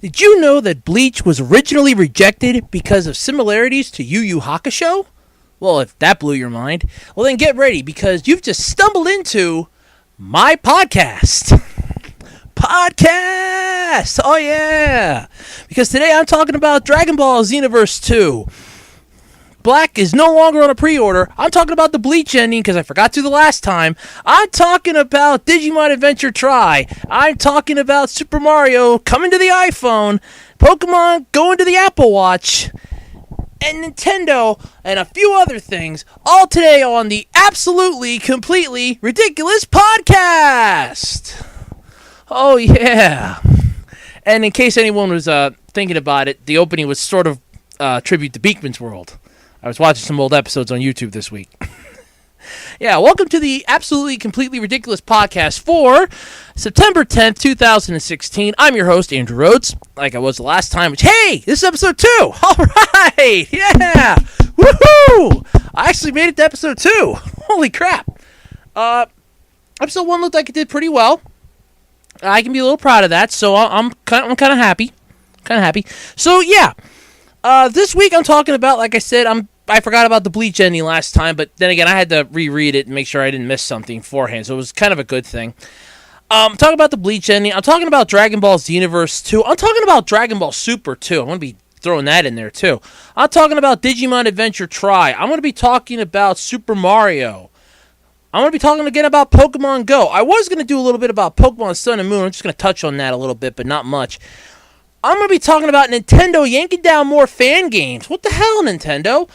Did you know that Bleach was originally rejected because of similarities to Yu Yu Hakusho? Well, if that blew your mind, well then get ready because you've just stumbled into my podcast. Podcast! Oh yeah! Because today I'm talking about Dragon Ball Xenoverse 2. Black is no longer on a pre-order. I'm talking about the Bleach ending because I forgot to the last time. I'm talking about Digimon Adventure Tri. I'm talking about Super Mario coming to the iPhone, Pokemon going to the Apple Watch, and Nintendo, and a few other things, all today on the Absolutely Completely Ridiculous Podcast. Oh yeah. And in case anyone was thinking about it, the opening was sort of tribute to Beakman's World. I was watching some old episodes on YouTube this week. Yeah, welcome to the Absolutely Completely Ridiculous Podcast for September 10th, 2016. I'm your host, Andrew Rhodes, like I was the last time. Which, hey, this is episode 2. All right, yeah, woohoo! I actually made it to episode 2. Holy crap. Episode 1 looked like it did pretty well. I can be a little proud of that, so I'm kind of happy. So, yeah. This week I'm talking about, like I said, I forgot about the Bleach ending last time, but then again, I had to reread it and make sure I didn't miss something beforehand, so it was kind of a good thing. I'm talking about the Bleach ending. I'm talking about Dragon Ball Xenoverse 2. I'm talking about Dragon Ball Super 2. I'm going to be throwing that in there, too. I'm talking about Digimon Adventure Tri. I'm going to be talking about Super Mario. I'm going to be talking again about Pokemon Go. I was going to do a little bit about Pokemon Sun and Moon. I'm just going to touch on that a little bit, but not much. I'm going to be talking about Nintendo yanking down more fan games. What the hell, Nintendo?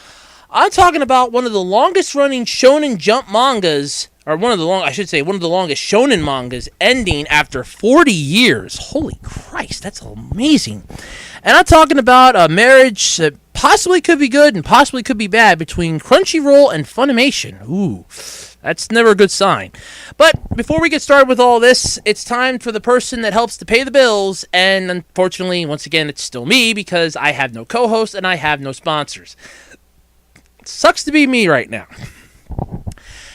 I'm talking about one of the longest-running Shonen Jump mangas, or one of the longest Shonen mangas ending after 40 years. Holy Christ, that's amazing. And I'm talking about a marriage that possibly could be good and possibly could be bad between Crunchyroll and Funimation. Ooh, that's never a good sign. But before we get started with all this, it's time for the person that helps to pay the bills. And unfortunately, once again, it's still me because I have no co-host and I have no sponsors. It sucks to be me right now.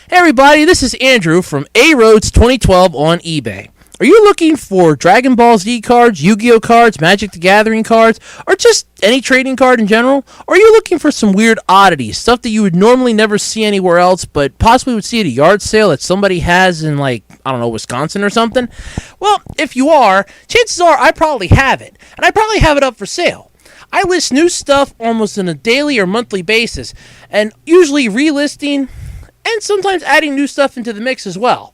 Hey everybody, this is Andrew from A Roads 2012 on eBay. Are you looking for Dragon Ball Z cards, Yu-Gi-Oh cards, Magic the Gathering cards, or just any trading card in general? Or are you looking for some weird oddities, stuff that you would normally never see anywhere else, but possibly would see at a yard sale that somebody has in, Wisconsin or something? Well, if you are, chances are I probably have it, and I probably have it up for sale. I list new stuff almost on a daily or monthly basis, and usually relisting, and sometimes adding new stuff into the mix as well.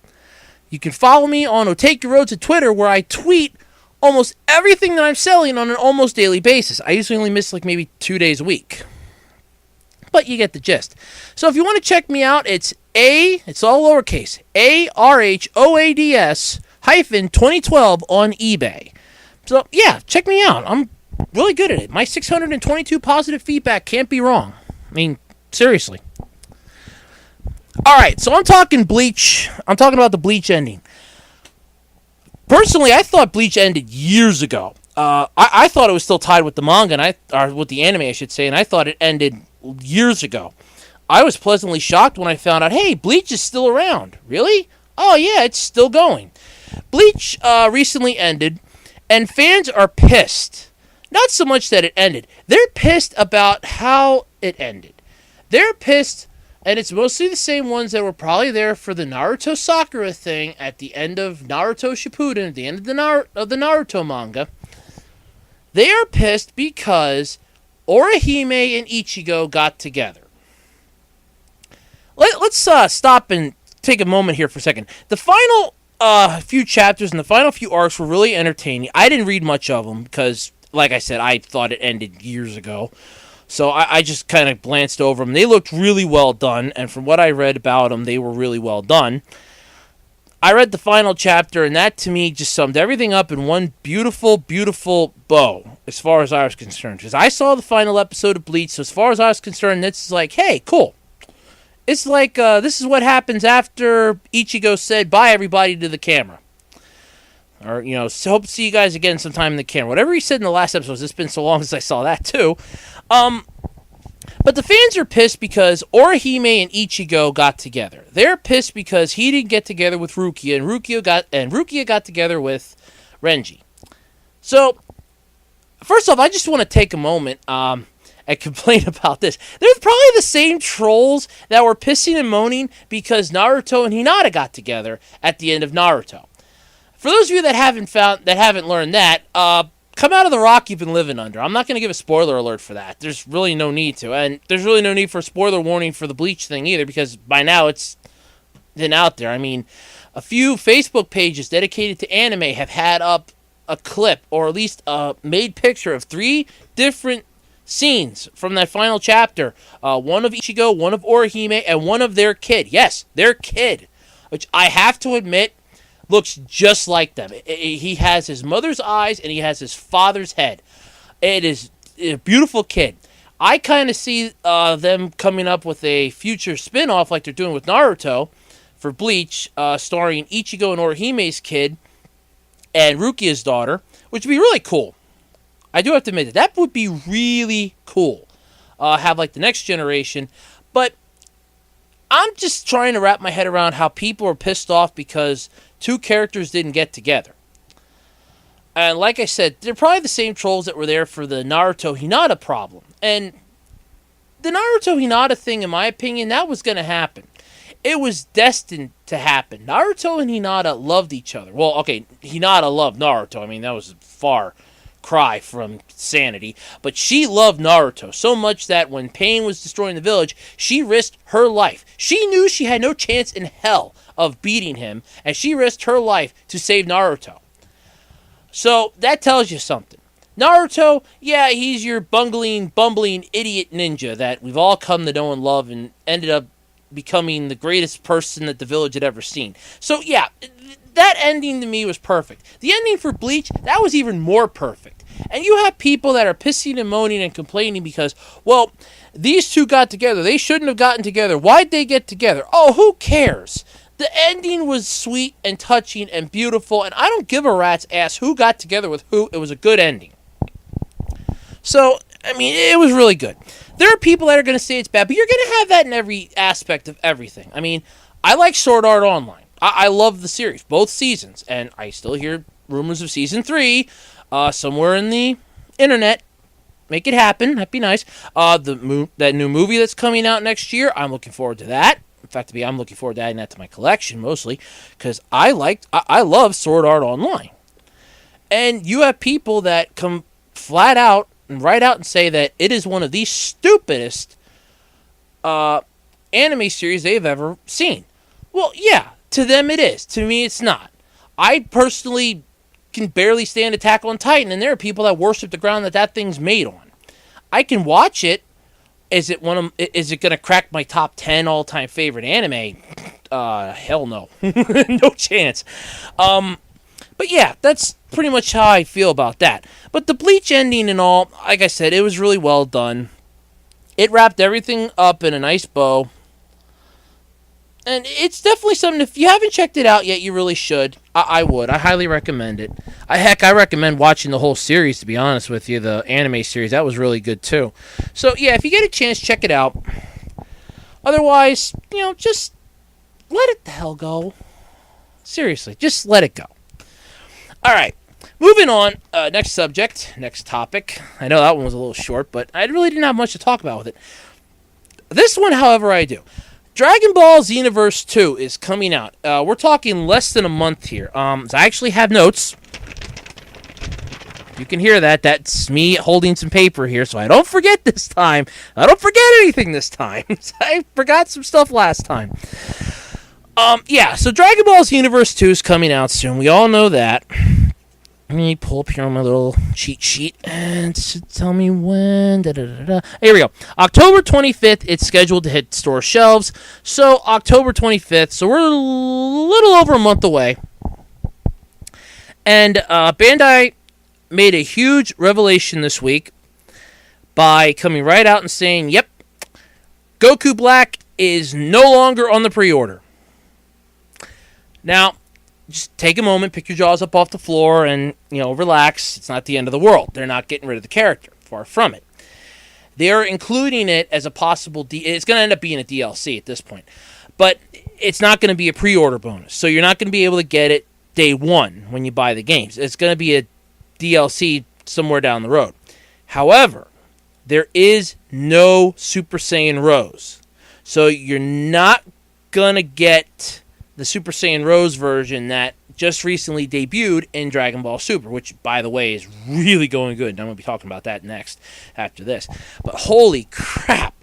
You can follow me on Otake Your Roads at Twitter, where I tweet almost everything that I'm selling on an almost daily basis. I usually only miss maybe 2 days a week. But you get the gist. So if you want to check me out, it's all lowercase, ARHOADS -2012 on eBay. So yeah, check me out. I'm really good at it. My 622 positive feedback can't be wrong. I mean, seriously. Alright, so I'm talking Bleach. I'm talking about the Bleach ending. Personally, I thought Bleach ended years ago. I thought it was still tied with the manga, or with the anime, I should say, and I thought it ended years ago. I was pleasantly shocked when I found out, hey, Bleach is still around. Really? Oh, yeah, it's still going. Bleach recently ended, and fans are pissed. Not so much that it ended. They're pissed about how it ended. They're pissed. And it's mostly the same ones that were probably there for the Naruto Sakura thing at the end of Naruto Shippuden, at the end of the Naruto manga. They are pissed because Orihime and Ichigo got together. Let's stop and take a moment here for a second. The final few chapters and the final few arcs were really entertaining. I didn't read much of them because, like I said, I thought it ended years ago. So I just kind of glanced over them. They looked really well done, and from what I read about them, they were really well done. I read the final chapter, and that to me just summed everything up in one beautiful, beautiful bow, as far as I was concerned. Because I saw the final episode of Bleach, so as far as I was concerned, this is like, hey, cool. It's like, this is what happens after Ichigo said bye, everybody, to the camera. Or, so hope to see you guys again sometime in the camera. Whatever he said in the last episode, it's been so long since I saw that, too. But the fans are pissed because Orihime and Ichigo got together. They're pissed because he didn't get together with Rukia, and Rukia got together with Renji. So, First off, I just want to take a moment and complain about this. They're probably the same trolls that were pissing and moaning because Naruto and Hinata got together at the end of Naruto. For those of you that haven't learned that, come out of the rock you've been living under. I'm not going to give a spoiler alert for that. There's really no need to, and there's really no need for a spoiler warning for the Bleach thing either, because by now it's been out there. I mean, a few Facebook pages dedicated to anime have had up a clip, or at least a made picture of 3 different scenes from that final chapter. One of Ichigo, one of Orihime, and one of their kid. Yes, their kid. Which I have to admit, looks just like them. He has his mother's eyes, and he has his father's head. It is a beautiful kid. I kind of see them coming up with a future spin-off like they're doing with Naruto for Bleach, starring Ichigo and Orihime's kid, and Rukia's daughter, which would be really cool. I do have to admit that would be really cool. Have like the next generation. But I'm just trying to wrap my head around how people are pissed off because 2 characters didn't get together. And like I said, they're probably the same trolls that were there for the Naruto Hinata problem. And the Naruto Hinata thing, in my opinion, that was going to happen. It was destined to happen. Naruto and Hinata loved each other. Well, okay, Hinata loved Naruto. I mean, that was a far cry from sanity. But she loved Naruto so much that when Pain was destroying the village, she risked her life. She knew she had no chance in hell of beating him, and she risked her life to save Naruto. So, that tells you something. Naruto, yeah, he's your bumbling idiot ninja that we've all come to know and love and ended up becoming the greatest person that the village had ever seen. So, yeah, that ending to me was perfect. The ending for Bleach, that was even more perfect. And you have people that are pissing and moaning and complaining because, well, these 2 got together. They shouldn't have gotten together. Why'd they get together? Oh, who cares? The ending was sweet and touching and beautiful, and I don't give a rat's ass who got together with who. It was a good ending. So, I mean, it was really good. There are people that are going to say it's bad, but you're going to have that in every aspect of everything. I mean, I like Sword Art Online. I love the series, both seasons, and I still hear rumors of Season 3 somewhere in the internet. Make it happen. That'd be nice. That new movie that's coming out next year, I'm looking forward to that. In fact, I'm looking forward to adding that to my collection, mostly, because I love Sword Art Online. And you have people that come flat out and write out and say that it is one of the stupidest anime series they've ever seen. Well, yeah, to them it is. To me, it's not. I personally can barely stand Attack on Titan, and there are people that worship the ground that thing's made on. I can watch it. Is it going to crack my top 10 all-time favorite anime? Hell no. No chance. But yeah, that's pretty much how I feel about that. But the Bleach ending and all, like I said, it was really well done. It wrapped everything up in a nice bow. And it's definitely something, if you haven't checked it out yet, you really should. I would. I highly recommend it. I recommend watching the whole series, to be honest with you, the anime series. That was really good, too. So, yeah, if you get a chance, check it out. Otherwise, just let it the hell go. Seriously, just let it go. All right, moving on. Next subject, next topic. I know that one was a little short, but I really didn't have much to talk about with it. This one, however, I do. Dragon Ball Xenoverse 2 is coming out. We're talking less than a month here. So I actually have notes. You can hear that. That's me holding some paper here, so I don't forget this time. I don't forget anything this time. I forgot some stuff last time. Yeah, so Dragon Ball Xenoverse 2 is coming out soon. We all know that. Let me pull up here on my little cheat sheet and tell me when. Here we go. October 25th, it's scheduled to hit store shelves. So, October 25th. So, we're a little over a month away. And Bandai made a huge revelation this week by coming right out and saying, yep, Goku Black is no longer on the pre-order. Now, just take a moment, pick your jaws up off the floor, and, relax. It's not the end of the world. They're not getting rid of the character. Far from it. They're including it as a possible... it's going to end up being a DLC at this point. But it's not going to be a pre-order bonus. So you're not going to be able to get it day one when you buy the games. It's going to be a DLC somewhere down the road. However, there is no Super Saiyan Rose. So you're not going to get the Super Saiyan Rose version that just recently debuted in Dragon Ball Super, which, by the way, is really going good. And I'm going to be talking about that next after this. But holy crap.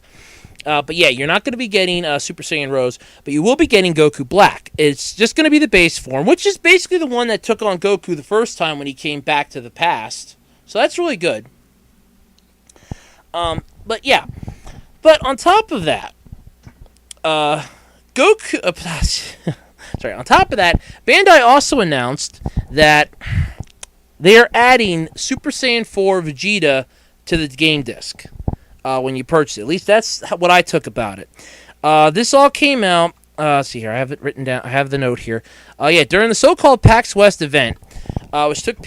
But yeah, you're not going to be getting Super Saiyan Rose, but you will be getting Goku Black. It's just going to be the base form, which is basically the one that took on Goku the first time when he came back to the past. So that's really good. But yeah. But on top of that, Goku... sorry, on top of that, Bandai also announced that they are adding Super Saiyan 4 Vegeta to the game disc when you purchase it. At least that's what I took about it. This all came out... let's see here, I have it written down. I have the note here. During the so-called PAX West event, which took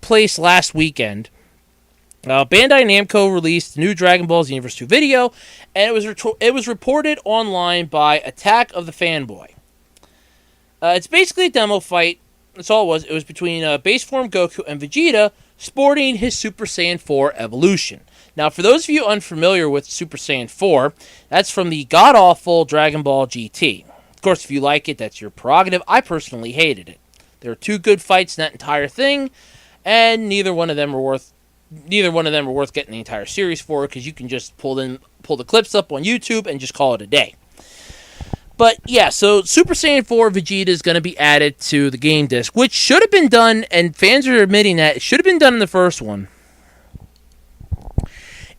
place last weekend, Bandai Namco released the new Dragon Ball Z Universe 2 video, and it was reported online by Attack of the Fanboy. It's basically a demo fight. That's all it was. It was between base form Goku and Vegeta, sporting his Super Saiyan 4 evolution. Now, for those of you unfamiliar with Super Saiyan 4, that's from the god-awful Dragon Ball GT. Of course, if you like it, that's your prerogative. I personally hated it. There were 2 good fights in that entire thing, and neither one of them were worth getting the entire series for, because you can just pull the clips up on YouTube and just call it a day. But yeah, so Super Saiyan 4 Vegeta is going to be added to the game disc, which should have been done, and fans are admitting that it should have been done in the first one.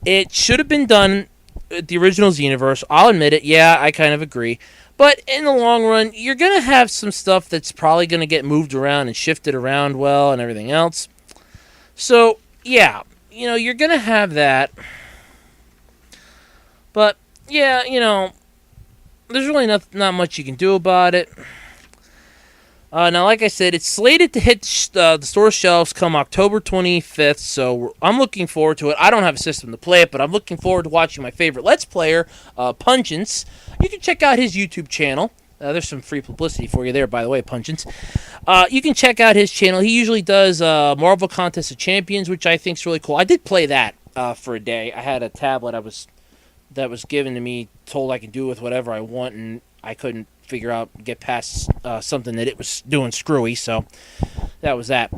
It should have been done at the original Xenoverse. I'll admit it. Yeah, I kind of agree. But in the long run, you're going to have some stuff that's probably going to get moved around and shifted around well and everything else. So, yeah, you're going to have that. But, yeah, there's really not much you can do about it. Now, like I said, it's slated to hit the store shelves come October 25th, so I'm looking forward to it. I don't have a system to play it, but I'm looking forward to watching my favorite Let's Player, Pungence. You can check out his YouTube channel. There's some free publicity for you there, by the way, Pungence. You can check out his channel. He usually does Marvel Contest of Champions, which I think is really cool. I did play that for a day. I had a tablet that was given to me, told I could do with whatever I want, and I couldn't get past something that it was doing screwy, so that was that.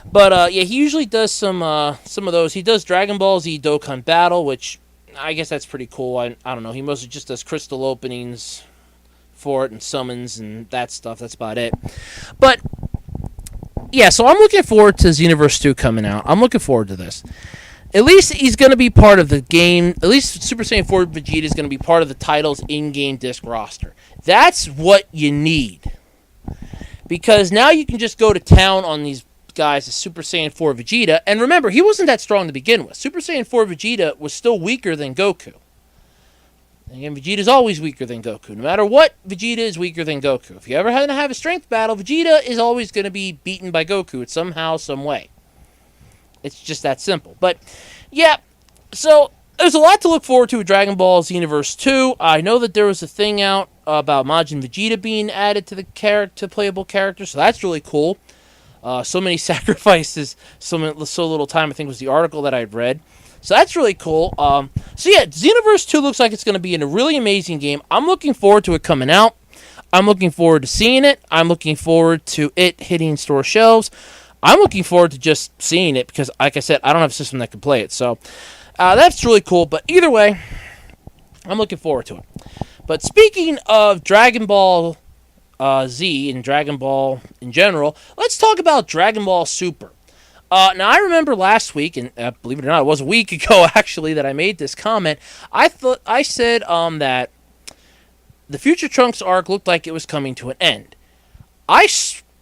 But he usually does some of those. He does Dragon Ball Z Dokkan Battle, which I guess that's pretty cool. I don't know. He mostly just does crystal openings for it and summons and that stuff. That's about it. But yeah, so I'm looking forward to Xenoverse 2 coming out. I'm looking forward to this. At least he's going to be part of the game. At least Super Saiyan 4 Vegeta is going to be part of the title's in-game disc roster. That's what you need. Because now you can just go to town on these guys as Super Saiyan 4 Vegeta. And remember, he wasn't that strong to begin with. Super Saiyan 4 Vegeta was still weaker than Goku. And again, Vegeta's always weaker than Goku. No matter what, Vegeta is weaker than Goku. If you ever had to have a strength battle, Vegeta is always going to be beaten by Goku somehow, some way. It's just that simple. But, yeah, so there's a lot to look forward to with Dragon Ball Xenoverse 2. I know that there was a thing out about Majin Vegeta being added to the playable character, so that's really cool. So many sacrifices, so little time, I think was the article that I'd read. So that's really cool. So yeah, Xenoverse 2 looks like it's going to be a really amazing game. I'm looking forward to it coming out. I'm looking forward to seeing it. I'm looking forward to it hitting store shelves. I'm looking forward to just seeing it because, like I said, I don't have a system that can play it. So that's really cool. But either way, I'm looking forward to it. But speaking of Dragon Ball Z and Dragon Ball in general, let's talk about Dragon Ball Super. Now, I remember last week, and believe it or not, it was a week ago, actually, that I made this comment. I said that the Future Trunks arc looked like it was coming to an end. I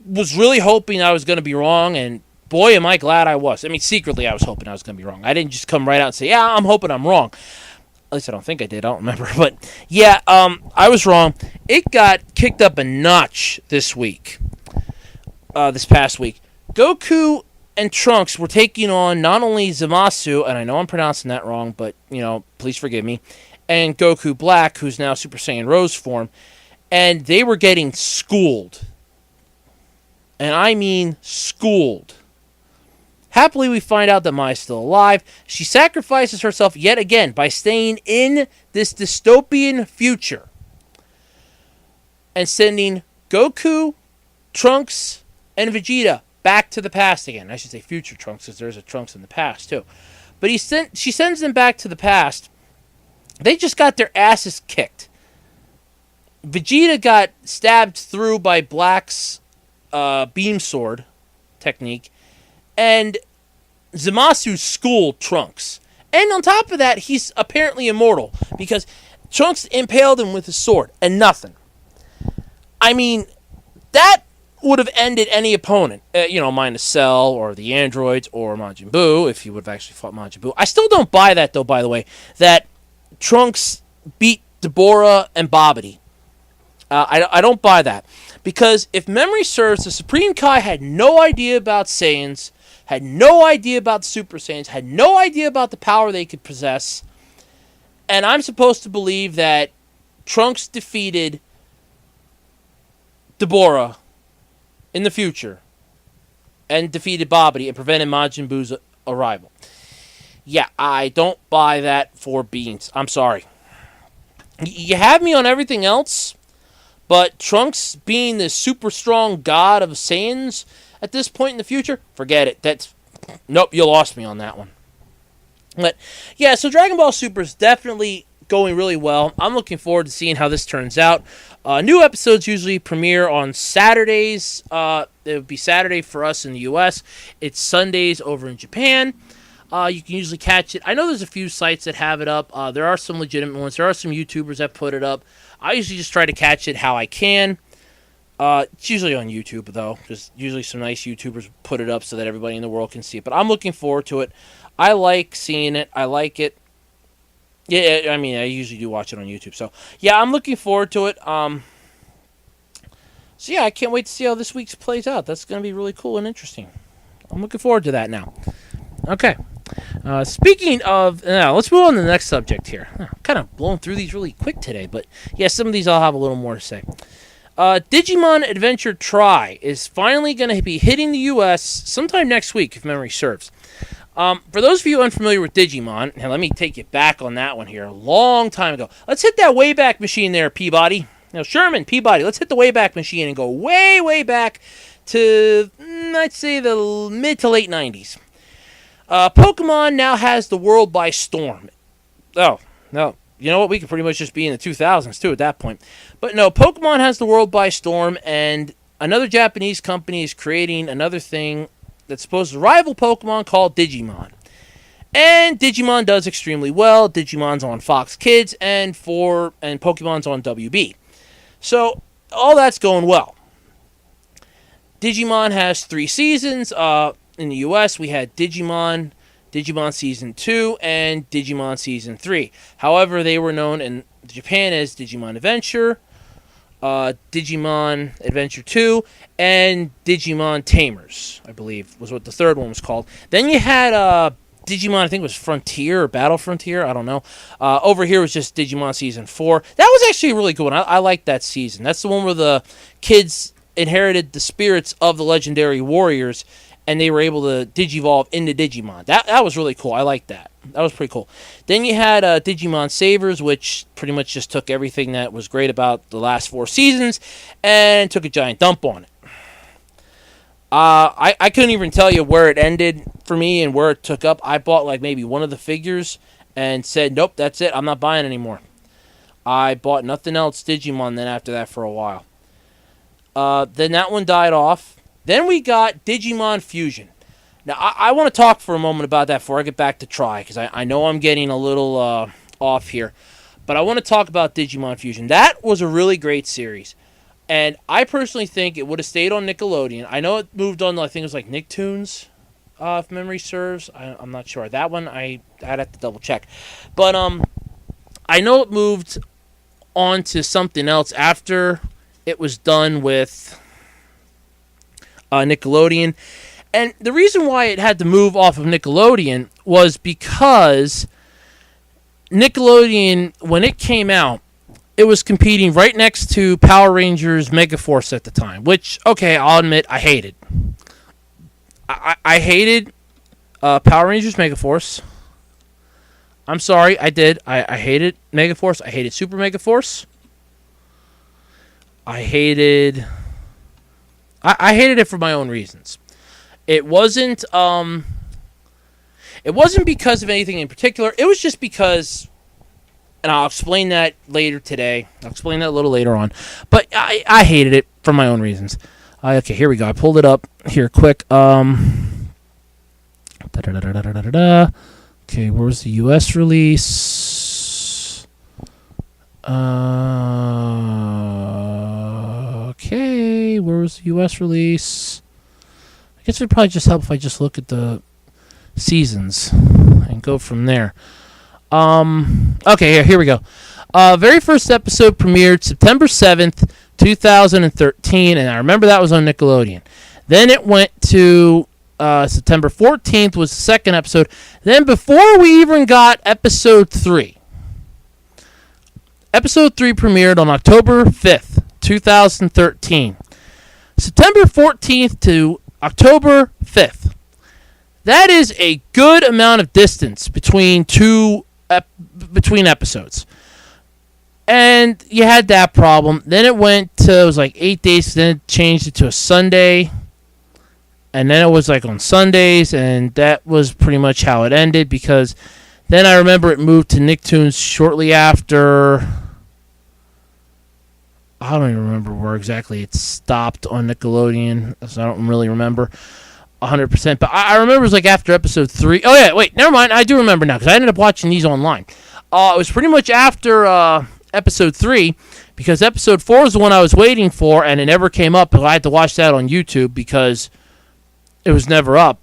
was really hoping I was going to be wrong, and boy, am I glad I was. I mean, secretly, I was hoping I was going to be wrong. I didn't just come right out and say, yeah, I'm hoping I'm wrong. At least I don't think I did. I don't remember. But, yeah, I was wrong. It got kicked up a notch this week, this past week. Goku and Trunks were taking on not only Zamasu, and I know I'm pronouncing that wrong, but, please forgive me, and Goku Black, who's now Super Saiyan Rose form, and they were getting schooled. And I mean schooled. Happily, we find out that Mai's still alive. She sacrifices herself yet again by staying in this dystopian future and sending Goku, Trunks, and Vegeta back to the past again. I should say future Trunks, because there's a Trunks in the past too. But she sends them back to the past. They just got their asses kicked. Vegeta got stabbed through by Black's beam sword technique, and Zamasu schooled Trunks. And on top of that, he's apparently immortal, because Trunks impaled him with his sword, and nothing. I mean, that would have ended any opponent, minus Cell, or the androids, or Majin Buu, if he would have actually fought Majin Buu. I still don't buy that, though, by the way, that Trunks beat Deborah and Babidi. I don't buy that. Because if memory serves, the Supreme Kai had no idea about Saiyans, had no idea about the Super Saiyans, had no idea about the power they could possess. And I'm supposed to believe that Trunks defeated Deborah in the future and defeated Babidi and prevented Majin Buu's arrival. Yeah, I don't buy that for beans. I'm sorry. You have me on everything else, but Trunks being the super strong god of Saiyans at this point in the future, forget it. Nope, you lost me on that one. But yeah, so Dragon Ball Super is definitely going really well. I'm looking forward to seeing how this turns out. New episodes usually premiere on Saturdays. It would be Saturday for us in the U.S. It's Sundays over in Japan. You can usually catch it. I know there's a few sites that have it up. There are some legitimate ones. There are some YouTubers that put it up. I usually just try to catch it how I can. It's usually on YouTube, though. Just usually some nice YouTubers put it up so that everybody in the world can see it. But I'm looking forward to it. I like seeing it. I like it. Yeah, I mean, I usually do watch it on YouTube. So, yeah, I'm looking forward to it. So, yeah, I can't wait to see how this week's plays out. That's going to be really cool and interesting. I'm looking forward to that now. Okay. Speaking of, now let's move on to the next subject here. I'm kind of blowing through these really quick today, but yeah, some of these I'll have a little more to say. Digimon Adventure Tri is finally going to be hitting the U.S. sometime next week, if memory serves. For those of you unfamiliar with Digimon, and let me take you back on that one here, a long time ago. Let's hit that Wayback Machine there, Peabody. Now, Sherman, Peabody, let's hit the Wayback Machine and go way, way back to, I'd say, the mid to late 90s. Pokemon now has the world by storm. Oh, no. You know what? We could pretty much just be in the 2000s, too, at that point. But no, Pokemon has the world by storm, and another Japanese company is creating another thing that's supposed to rival Pokemon called Digimon. And Digimon does extremely well. Digimon's on Fox Kids, and Pokemon's on WB. So, all that's going well. Digimon has 3 seasons. In the U.S., we had Digimon Season 2, and Digimon Season 3. However, they were known in Japan as Digimon Adventure, Digimon Adventure 2, and Digimon Tamers, I believe, was what the third one was called. Then you had Digimon, I think it was Frontier or Battle Frontier, I don't know. Over here was just Digimon Season 4. That was actually a really good one. I liked that season. That's the one where the kids inherited the spirits of the legendary warriors, and they were able to digivolve into Digimon. That was really cool. I liked that. That was pretty cool. Then you had Digimon Savers, which pretty much just took everything that was great about the last 4 seasons and took a giant dump on it. I couldn't even tell you where it ended for me and where it took up. I bought like maybe one of the figures and said, nope, that's it. I'm not buying anymore. I bought nothing else Digimon then after that for a while. Then that one died off. Then we got Digimon Fusion. Now, I want to talk for a moment about that before I get back to Tri, because I know I'm getting a little off here. But I want to talk about Digimon Fusion. That was a really great series. And I personally think it would have stayed on Nickelodeon. I know it moved on, I think it was like Nicktoons, if memory serves. I'm not sure. That one, I'd have to double check. But I know it moved on to something else after it was done with Nickelodeon. And the reason why it had to move off of Nickelodeon was because Nickelodeon, when it came out, it was competing right next to Power Rangers Megaforce at the time, which, okay, I'll admit, I hated. I hated Power Rangers Megaforce. I'm sorry, I did. I hated Megaforce. I hated Super Megaforce. I hated it for my own reasons. It wasn't because of anything in particular. It was just because, and I'll explain that later today. I'll explain that a little later on. But I hated it for my own reasons. Okay, here we go. I pulled it up here quick. Okay, where's the U.S. release? Okay, where's the U.S. release? I guess it would probably just help if I just look at the seasons and go from there. Okay, here we go. Very first episode premiered September 7th, 2013, and I remember that was on Nickelodeon. Then it went to September 14th was the second episode. Then before we even got episode 3. Episode 3 premiered on October 5th, 2013. September 14th to October 5th. That is a good amount of distance between between episodes. And you had that problem. Then it was like 8 days, then it changed it to a Sunday. And then it was like on Sundays, and that was pretty much how it ended, because then I remember it moved to Nicktoons shortly after. I don't even remember where exactly it stopped on Nickelodeon, so I don't really remember 100%. But I remember it was like after episode 3. Oh, yeah, wait, never mind. I do remember now, because I ended up watching these online. It was pretty much after episode 3, because episode 4 was the one I was waiting for, and it never came up, but I had to watch that on YouTube because it was never up,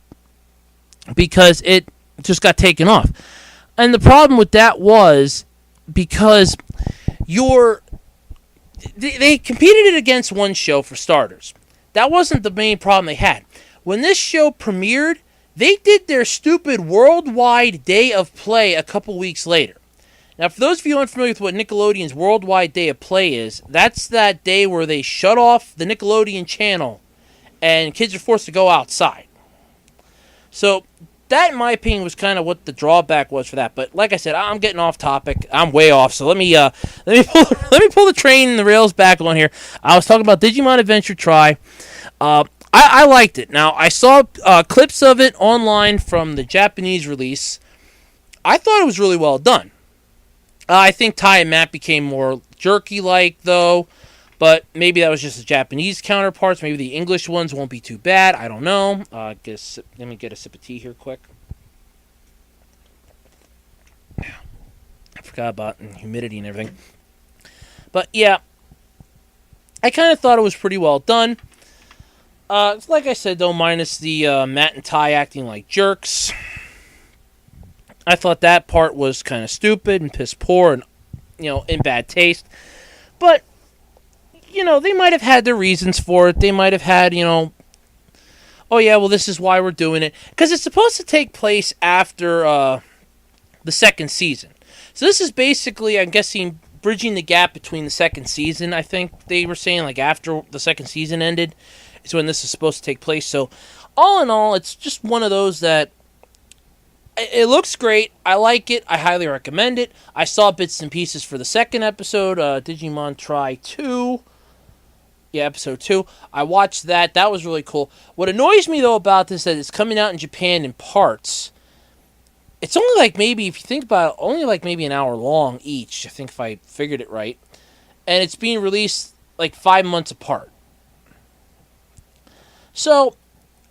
because it just got taken off. And the problem with that was because they competed it against one show for starters. That wasn't the main problem they had. When this show premiered, they did their stupid worldwide day of play a couple weeks later. Now, for those of you unfamiliar with what Nickelodeon's worldwide day of play is, that's that day where they shut off the Nickelodeon channel and kids are forced to go outside. So that, in my opinion, was kind of what the drawback was for that. But like I said, I'm getting off topic. I'm way off. So let me pull the train and the rails back on here. I was talking about Digimon Adventure Try. I liked it. Now, I saw clips of it online from the Japanese release. I thought it was really well done. I think Ty and Matt became more jerky-like, though. But maybe that was just the Japanese counterparts. Maybe the English ones won't be too bad. I don't know. Let me get a sip of tea here quick. I forgot about humidity and everything. But yeah, I kind of thought it was pretty well done. Like I said, though, minus the Matt and Ty acting like jerks. I thought that part was kind of stupid and piss poor and, in bad taste. But they might have had their reasons for it. They might have had, oh yeah, well, this is why we're doing it. Because it's supposed to take place after the second season. So this is basically, I'm guessing, bridging the gap between the second season, I think they were saying, like after the second season ended, is when this is supposed to take place. So all in all, it's just one of those that it looks great. I like it. I highly recommend it. I saw bits and pieces for the second episode, Digimon Try 2. Yeah, episode 2. I watched that. That was really cool. What annoys me, though, about this is that it's coming out in Japan in parts. It's only like maybe, if you think about it, only like maybe an hour long each, I think, if I figured it right. And it's being released like 5 months apart. So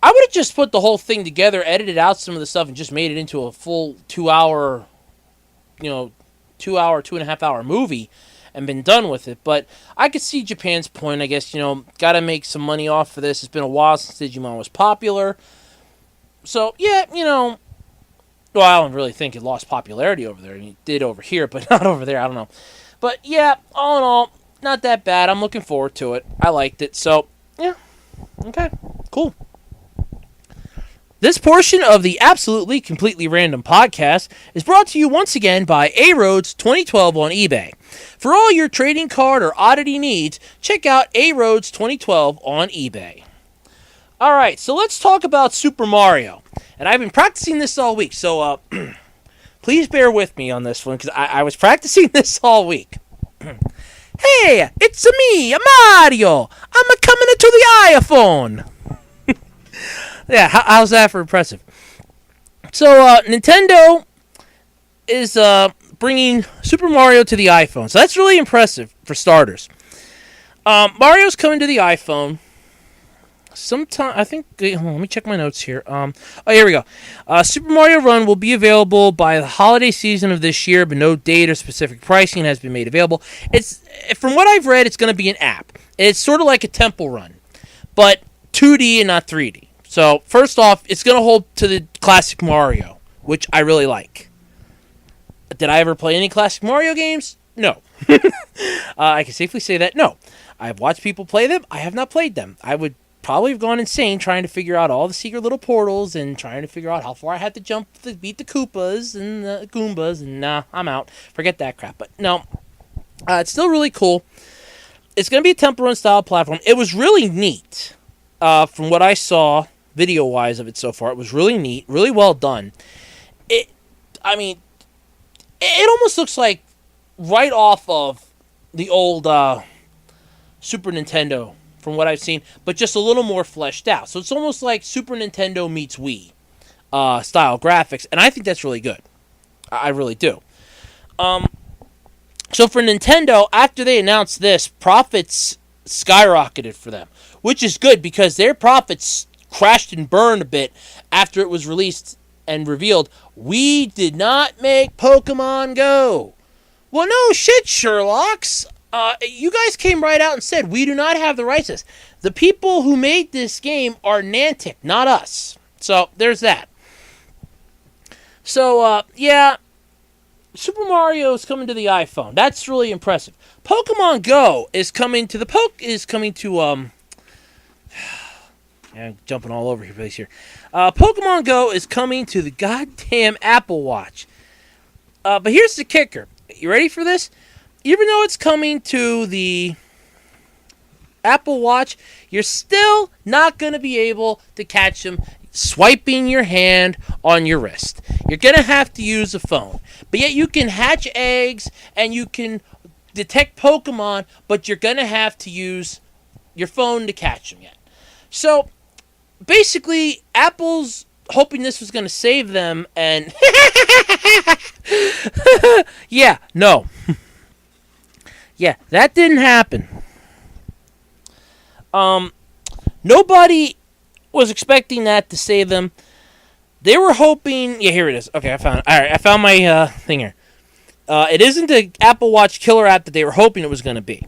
I would have just put the whole thing together, edited out some of the stuff, and just made it into a full 2 hour, 2.5 hour movie and been done with it. But I could see Japan's point, I guess, got to make some money off of this. It's been a while since Digimon was popular. So, yeah, well, I don't really think it lost popularity over there. I mean, it did over here, but not over there. I don't know. But, yeah, all in all, not that bad. I'm looking forward to it. I liked it. So, yeah, okay, cool. This portion of the Absolutely Completely Random podcast is brought to you once again by A-Roads 2012 on eBay. For all your trading card or oddity needs, check out A-Roads 2012 on eBay. Alright, so let's talk about Super Mario. And I've been practicing this all week, so please bear with me on this one, because I was practicing this all week. Hey, it's me, Mario. I'm coming into the iPhone. Yeah, how's that for impressive? So, Nintendo is bringing Super Mario to the iPhone. So that's really impressive, for starters. Mario's coming to the iPhone sometime, I think, hold on, let me check my notes here. Here we go. Super Mario Run will be available by the holiday season of this year, but no date or specific pricing has been made available. It's, from what I've read, it's going to be an app. It's sort of like a Temple Run, but 2D and not 3D. So, first off, it's going to hold to the classic Mario, which I really like. Did I ever play any classic Mario games? No. I can safely say that, no. I've watched people play them. I have not played them. I would probably have gone insane trying to figure out all the secret little portals and trying to figure out how far I had to jump to beat the Koopas and the Goombas, and nah, I'm out. Forget that crap. But no, it's still really cool. It's going to be a Temple Run style platform. It was really neat from what I saw video-wise of it so far. It was really neat, really well done. It almost looks like right off of the old Super Nintendo, from what I've seen, but just a little more fleshed out. So it's almost like Super Nintendo meets Wii style graphics, and I think that's really good. I really do. So for Nintendo, after they announced this, profits skyrocketed for them, which is good because their profits crashed and burned a bit after it was released and revealed, we did not make Pokemon Go. Well, no shit, Sherlocks. You guys came right out and said, we do not have the rights to this. The people who made this game are Niantic, not us. So, there's that. So, yeah, Super Mario is coming to the iPhone. That's really impressive. Pokemon Go is coming to I'm jumping all over your place here. Pokemon Go is coming to the goddamn Apple Watch. But here's the kicker. You ready for this? Even though it's coming to the Apple Watch, you're still not going to be able to catch them swiping your hand on your wrist. You're going to have to use a phone. But yet you can hatch eggs and you can detect Pokemon, but you're going to have to use your phone to catch them yet. So, basically, Apple's hoping this was going to save them, and yeah, no. Yeah, that didn't happen. Nobody was expecting that to save them. They were hoping... Yeah, here it is. Okay, I found it. All right, I found my thing here. It isn't the Apple Watch killer app that they were hoping it was going to be.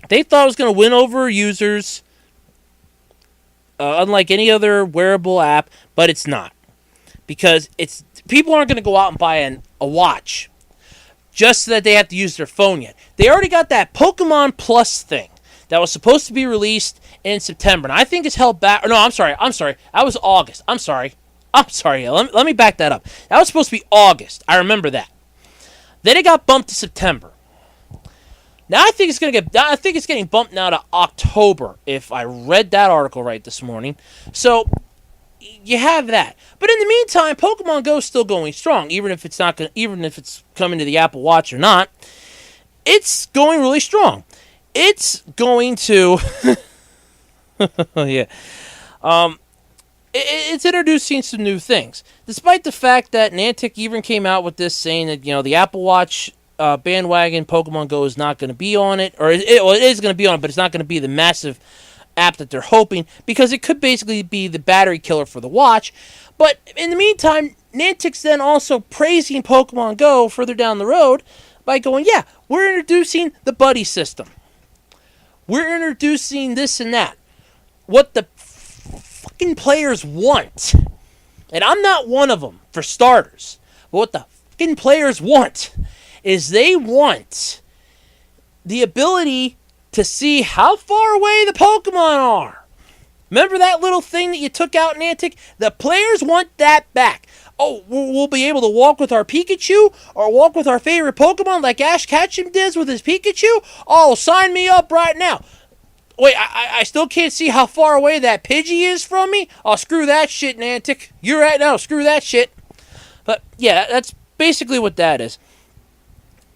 They thought it was going to win over users, unlike any other wearable app, but it's not. Because people aren't going to go out and buy a watch just so that they have to use their phone yet. They already got that Pokemon Plus thing that was supposed to be released in September. And I think it's held back. No, I'm sorry. That was August. I'm sorry. Let me back that up. That was supposed to be August. I remember that. Then it got bumped to September. Now I think it's getting bumped now to October, if I read that article right this morning. So you have that. But in the meantime, Pokemon Go is still going strong, even if it's coming to the Apple Watch or not. It's going really strong. It's going to yeah. It's introducing some new things. Despite the fact that Niantic even came out with this saying that, the Apple Watch bandwagon, Pokemon Go is not going to be on it, or it is going to be on it, but it's not going to be the massive app that they're hoping, because it could basically be the battery killer for the watch. But in the meantime, Niantic's then also praising Pokemon Go further down the road by going, yeah, we're introducing the buddy system. We're introducing this and that. What the fucking players want, and I'm not one of them, for starters, but what the fucking players want is they want the ability to see how far away the Pokemon are. Remember that little thing that you took out, Niantic? The players want that back. Oh, we'll be able to walk with our Pikachu or walk with our favorite Pokemon like Ash Ketchum does with his Pikachu? Oh, sign me up right now. Wait, I still can't see how far away that Pidgey is from me? Oh, screw that shit, Niantic. You're right now, screw that shit. But, yeah, that's basically what that is.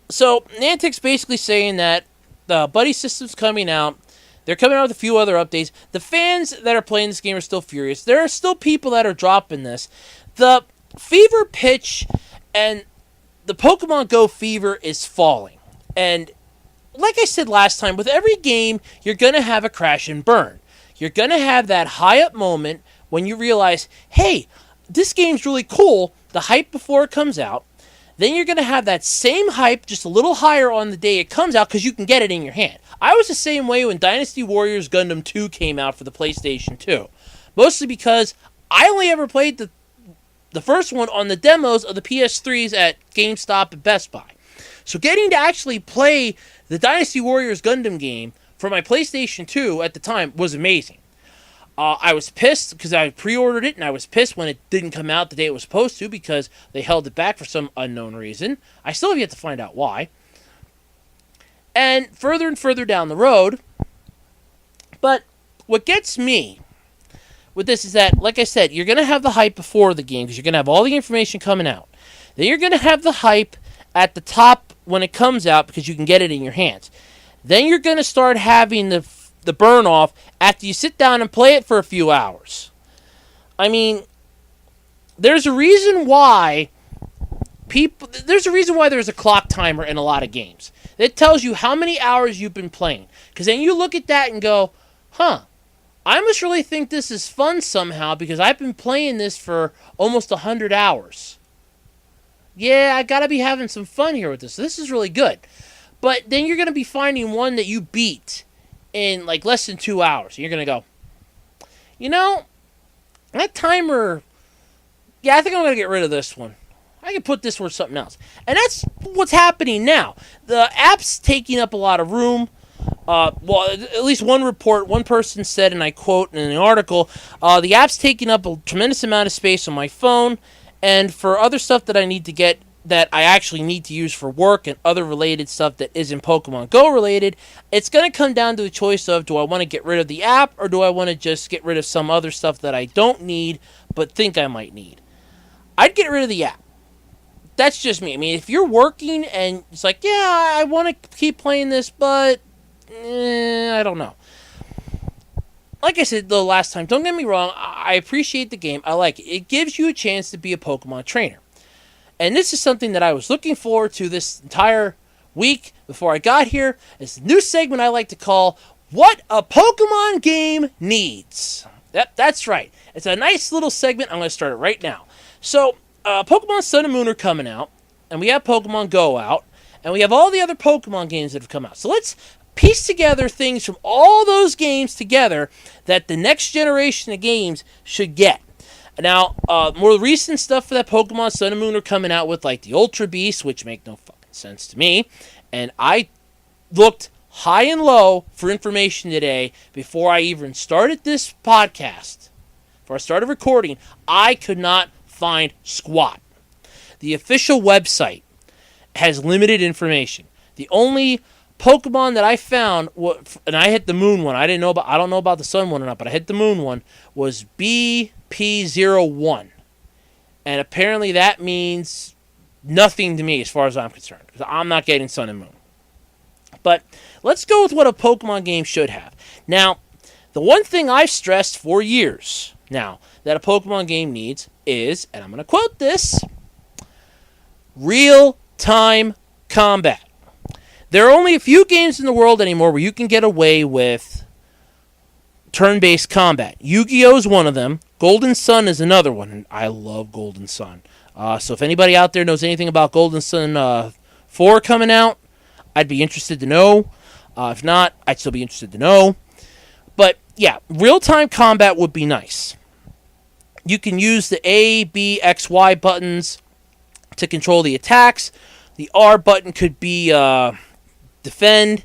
So, Niantic's basically saying that the buddy system's coming out. They're coming out with a few other updates. The fans that are playing this game are still furious. There are still people that are dropping this. The fever pitch and the Pokemon Go fever is falling. And like I said last time, with every game, you're going to have a crash and burn. You're going to have that high up moment when you realize, hey, this game's really cool, the hype before it comes out. Then you're going to have that same hype, just a little higher on the day it comes out because you can get it in your hand. I was the same way when Dynasty Warriors Gundam 2 came out for the PlayStation 2. Mostly because I only ever played the first one on the demos of the PS3s at GameStop and Best Buy. So getting to actually play the Dynasty Warriors Gundam game for my PlayStation 2 at the time was amazing. I was pissed because I pre-ordered it, and I was pissed when it didn't come out the day it was supposed to because they held it back for some unknown reason. I still have yet to find out why. And further down the road, but what gets me with this is that, like I said, you're going to have the hype before the game because you're going to have all the information coming out. Then you're going to have the hype at the top when it comes out because you can get it in your hands. Then you're going to start having the burn off after you sit down and play it for a few hours. I mean, there's a reason why there's a clock timer in a lot of games. It tells you how many hours you've been playing. Because then you look at that and go, I must really think this is fun somehow because I've been playing this for almost 100 hours. Yeah, I gotta be having some fun here with this. This is really good. But then you're going to be finding one that you beat in like less than 2 hours. You're going to go, that timer, I think I'm going to get rid of this one. I can put this with something else. And that's what's happening now. The app's taking up a lot of room. At least one person said, and I quote in an article, the app's taking up a tremendous amount of space on my phone, and for other stuff that I need to get, that I actually need to use for work and other related stuff that isn't Pokemon Go related, it's going to come down to the choice of, do I want to get rid of the app, or do I want to just get rid of some other stuff that I don't need, but think I might need? I'd get rid of the app. That's just me. I mean, if you're working and it's like, I want to keep playing this, but I don't know. Like I said, though, last time, don't get me wrong, I appreciate the game. I like it. It gives you a chance to be a Pokemon trainer. And this is something that I was looking forward to this entire week before I got here. It's a new segment I like to call What a Pokemon Game Needs. That's right. It's a nice little segment. I'm going to start it right now. So, Pokemon Sun and Moon are coming out, and we have Pokemon Go out, and we have all the other Pokemon games that have come out. So let's piece together things from all those games together that the next generation of games should get. Now, more recent stuff for that Pokemon Sun and Moon are coming out with, like the Ultra Beast, which make no fucking sense to me. And I looked high and low for information today before I even started this podcast. Before I started recording, I could not find squat. The official website has limited information. The only Pokemon that I found, and I hit the Moon one. I don't know about the Sun one or not, but I hit the Moon one, was BP01. And apparently that means nothing to me as far as I'm concerned, because I'm not getting Sun and Moon. But let's go with what a Pokemon game should have. Now, the one thing I've stressed for years now that a Pokemon game needs is, and I'm going to quote this, real-time combat. There are only a few games in the world anymore where you can get away with turn-based combat. Yu-Gi-Oh! Is one of them. Golden Sun is another one, and I love Golden Sun. So if anybody out there knows anything about Golden Sun 4 coming out, I'd be interested to know. If not, I'd still be interested to know. But, yeah, real-time combat would be nice. You can use the A, B, X, Y buttons to control the attacks. The R button could be defend.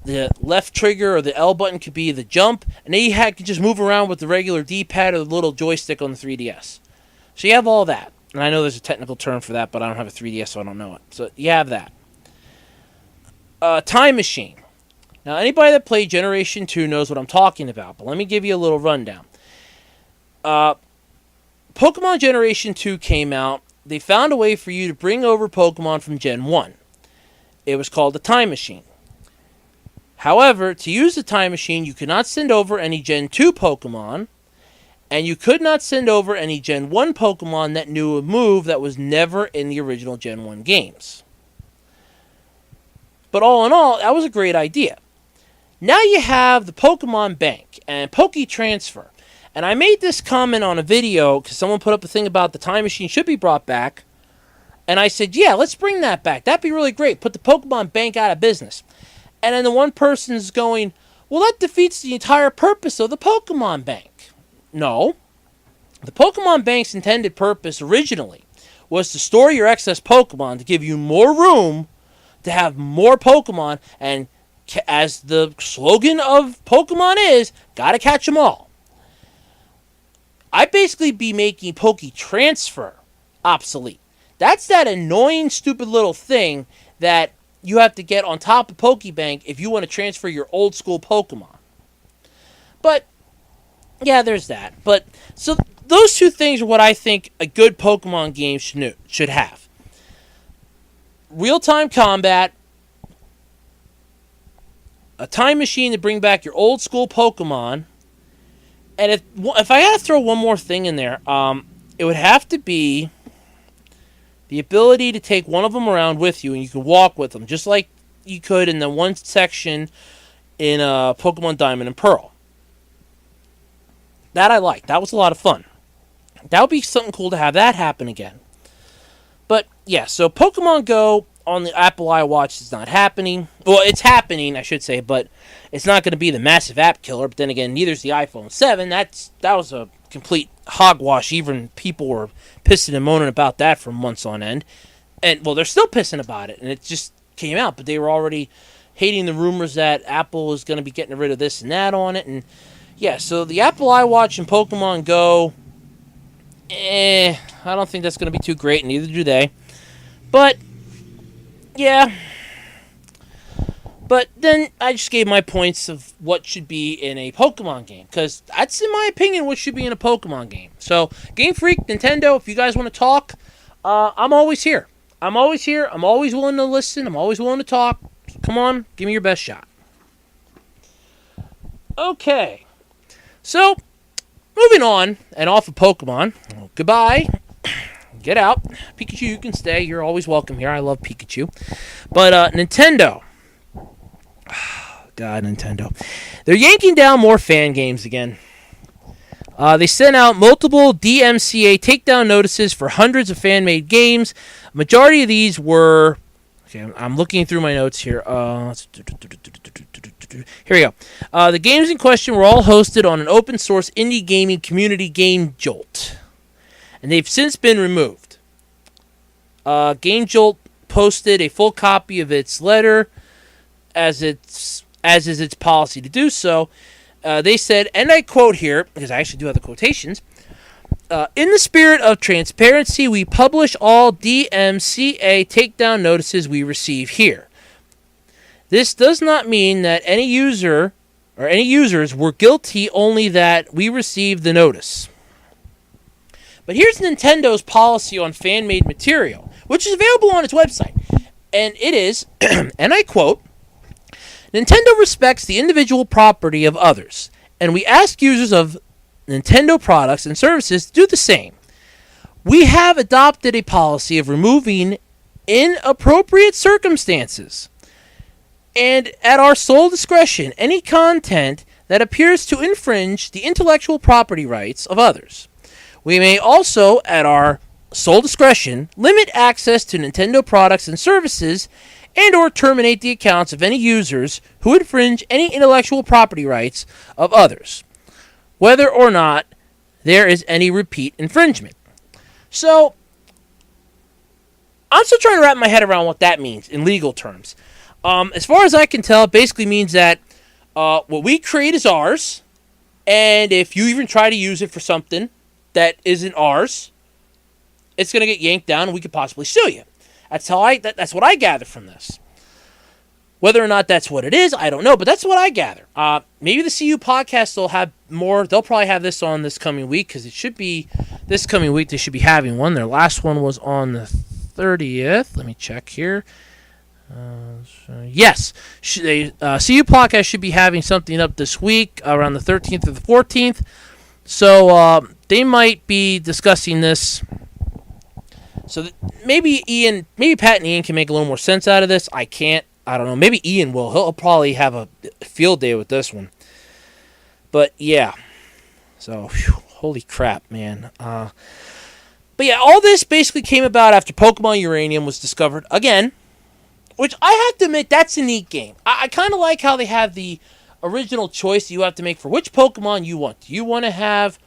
The left trigger or the L button could be the jump. And then you can just move around with the regular D-pad or the little joystick on the 3DS. So you have all that. And I know there's a technical term for that, but I don't have a 3DS, so I don't know it. So you have that. Time Machine. Now, anybody that played Generation 2 knows what I'm talking about, but let me give you a little rundown. Pokemon Generation 2 came out. They found a way for you to bring over Pokemon from Gen 1. It was called the Time Machine. However, to use the Time Machine, you could not send over any Gen 2 Pokemon, and you could not send over any Gen 1 Pokemon that knew a move that was never in the original Gen 1 games. But all in all, that was a great idea. Now you have the Pokemon Bank and Poke Transfer. And I made this comment on a video because someone put up a thing about the Time Machine should be brought back. And I said, yeah, let's bring that back. That'd be really great. Put the Pokemon Bank out of business. And then the one person's going, well, that defeats the entire purpose of the Pokemon Bank. No. The Pokemon Bank's intended purpose originally was to store your excess Pokemon to give you more room to have more Pokemon. And as the slogan of Pokemon is, gotta catch them all. I'd basically be making Poke Transfer obsolete. That's that annoying, stupid little thing that you have to get on top of Pokebank if you want to transfer your old school Pokemon. But, yeah, there's that. But, so those two things are what I think a good Pokemon game should have. Real-time combat, a time machine to bring back your old school Pokemon. And if I had to throw one more thing in there, it would have to be the ability to take one of them around with you and you can walk with them, just like you could in the one section in Pokemon Diamond and Pearl. That I liked. That was a lot of fun. That would be something cool to have that happen again. But, yeah, so Pokemon Go on the Apple iWatch is not happening. Well, it's happening, I should say, but it's not going to be the massive app killer. But then again, neither is the iPhone 7. That was a complete hogwash. Even people were pissing and moaning about that for months on end. And, well, they're still pissing about it. And it just came out. But they were already hating the rumors that Apple was going to be getting rid of this and that on it. And, yeah, so the Apple iWatch and Pokemon Go, I don't think that's going to be too great. Neither do they. But, yeah. But then I just gave my points of what should be in a Pokemon game. Because that's, in my opinion, what should be in a Pokemon game. So, Game Freak, Nintendo, if you guys want to talk, I'm always here. I'm always here. I'm always willing to listen. I'm always willing to talk. Come on, give me your best shot. Okay. So, moving on and off of Pokemon. Well, goodbye. Get out. Pikachu, you can stay. You're always welcome here. I love Pikachu. But Nintendo. God, Nintendo. They're yanking down more fan games again. They sent out multiple DMCA takedown notices for hundreds of fan-made games. Majority of these were... Okay, I'm looking through my notes here. Here we go. The games in question were all hosted on an open-source indie gaming community Game Jolt. And they've since been removed. Game Jolt posted a full copy of its letter, as is its policy to do so. They said, and I quote here, because I actually do have the quotations, in the spirit of transparency, we publish all DMCA takedown notices we receive here. This does not mean that any user or any users were guilty, only that we received the notice. But here's Nintendo's policy on fan-made material, which is available on its website. And it is, and I quote, Nintendo respects the individual property of others, and we ask users of Nintendo products and services to do the same. We have adopted a policy of removing inappropriate circumstances, and at our sole discretion, any content that appears to infringe the intellectual property rights of others. We may also, at our sole discretion, limit access to Nintendo products and services and or terminate the accounts of any users who infringe any intellectual property rights of others, whether or not there is any repeat infringement. So, I'm still trying to wrap my head around what that means in legal terms. As far as I can tell, it basically means that what we create is ours, and if you even try to use it for something that isn't ours, it's going to get yanked down and we could possibly sue you. That's what I gather from this. Whether or not that's what it is, I don't know, but that's what I gather. Maybe the CU podcast will have more. They'll probably have this on this coming week, because it should be this coming week. They should be having one. Their last one was on the 30th. Let me check here. Yes, CU podcast should be having something up this week around the 13th or the 14th. So they might be discussing this. So maybe Pat and Ian can make a little more sense out of this. I can't. I don't know. Maybe Ian will. He'll probably have a field day with this one. But yeah. So, holy crap, man. But yeah, all this basically came about after Pokemon Uranium was discovered again. Which I have to admit, that's a neat game. I kind of like how they have the original choice you have to make for which Pokemon you want. Do you want to have,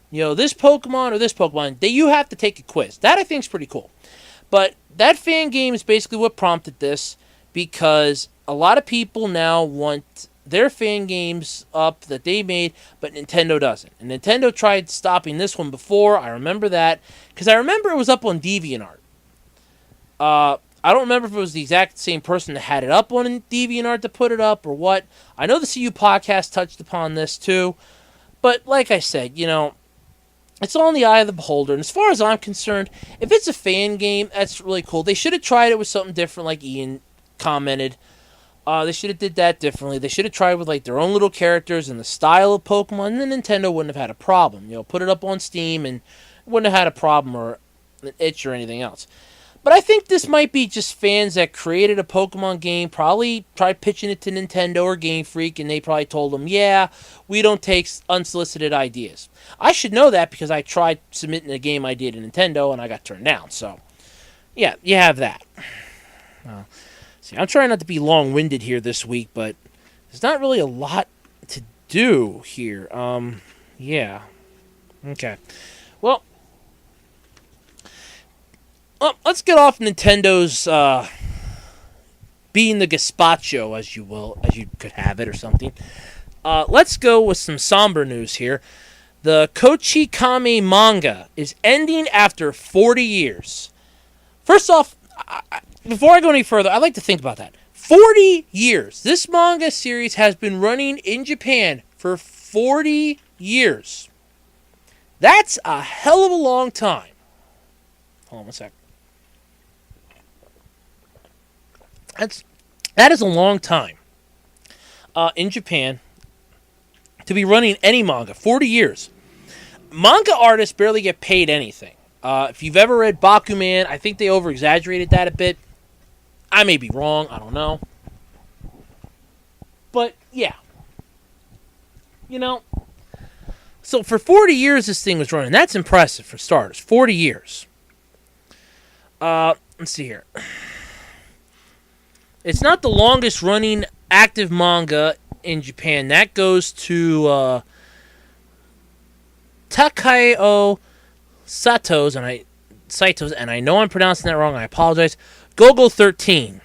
this Pokemon or this Pokemon? You have to take a quiz. That I think is pretty cool. But that fan game is basically what prompted this, because a lot of people now want their fan games up that they made, but Nintendo doesn't. And Nintendo tried stopping this one before. I remember that, because I remember it was up on DeviantArt. I don't remember if it was the exact same person that had it up on DeviantArt to put it up or what. I know the CU podcast touched upon this too. But like I said, it's all in the eye of the beholder. And as far as I'm concerned, if it's a fan game, that's really cool. They should have tried it with something different, like Ian commented. They should have did that differently. They should have tried with their own little characters and the style of Pokemon, and then Nintendo wouldn't have had a problem. Put it up on Steam and wouldn't have had a problem or an itch or anything else. But I think this might be just fans that created a Pokemon game, probably tried pitching it to Nintendo or Game Freak, and they probably told them, yeah, we don't take unsolicited ideas. I should know that because I tried submitting a game idea to Nintendo, and I got turned down. So, yeah, you have that. See, I'm trying not to be long-winded here this week, but there's not really a lot to do here. Yeah. Okay. Well, let's get off Nintendo's being the gazpacho, as you could have it or something. Let's go with some somber news here. The Kochi Kame manga is ending after 40 years. First off, before I go any further, I'd like to think about that. 40 years. This manga series has been running in Japan for 40 years. That's a hell of a long time. Hold on one sec. That is a long time in Japan to be running any manga. 40 years. Manga artists barely get paid anything. If you've ever read Bakuman, I think they over-exaggerated that a bit. I may be wrong. I don't know. But, yeah. So for 40 years this thing was running. That's impressive for starters. 40 years. Let's see here. It's not the longest running active manga in Japan. That goes to Takao Sato's, and I know I'm pronouncing that wrong. I apologize. Gogo 13,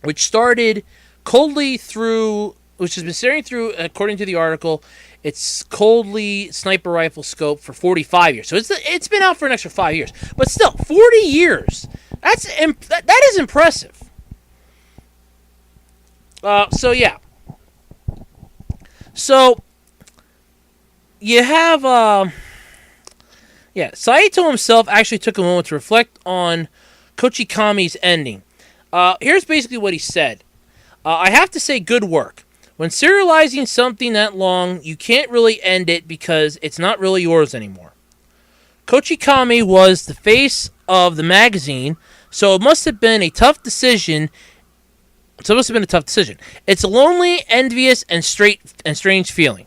which started coldly through, which has been staring through, according to the article, its coldly sniper rifle scope for 45 years. So it's been out for an extra 5 years, but still 40 years. That is impressive. So yeah. So you have Saito himself actually took a moment to reflect on Kochi Kame's ending. Here's basically what he said. I have to say good work. When serializing something that long, you can't really end it because it's not really yours anymore. Kochi Kame was the face of the magazine, so it must have been a tough decision. It's a lonely, envious, and strange feeling.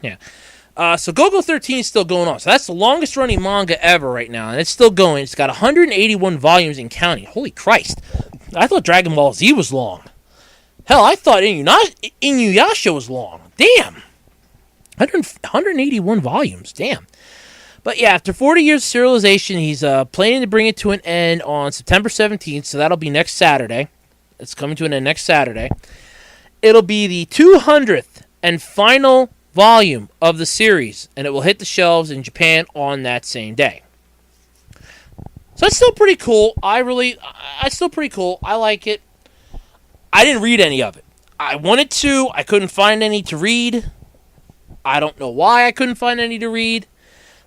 Yeah. So Gogo 13 is still going on. So that's the longest running manga ever right now, and it's still going. It's got 181 volumes in counting. Holy Christ. I thought Dragon Ball Z was long. Hell, I thought Inuyasha was long. Damn. 181 volumes. Damn. But yeah, after 40 years of serialization, he's planning to bring it to an end on September 17th, so that'll be next Saturday. It's coming to an end next Saturday. It'll be the 200th and final volume of the series, and it will hit the shelves in Japan on that same day. So that's still pretty cool. It's still pretty cool. I like it. I didn't read any of it. I wanted to. I couldn't find any to read. I don't know why I couldn't find any to read.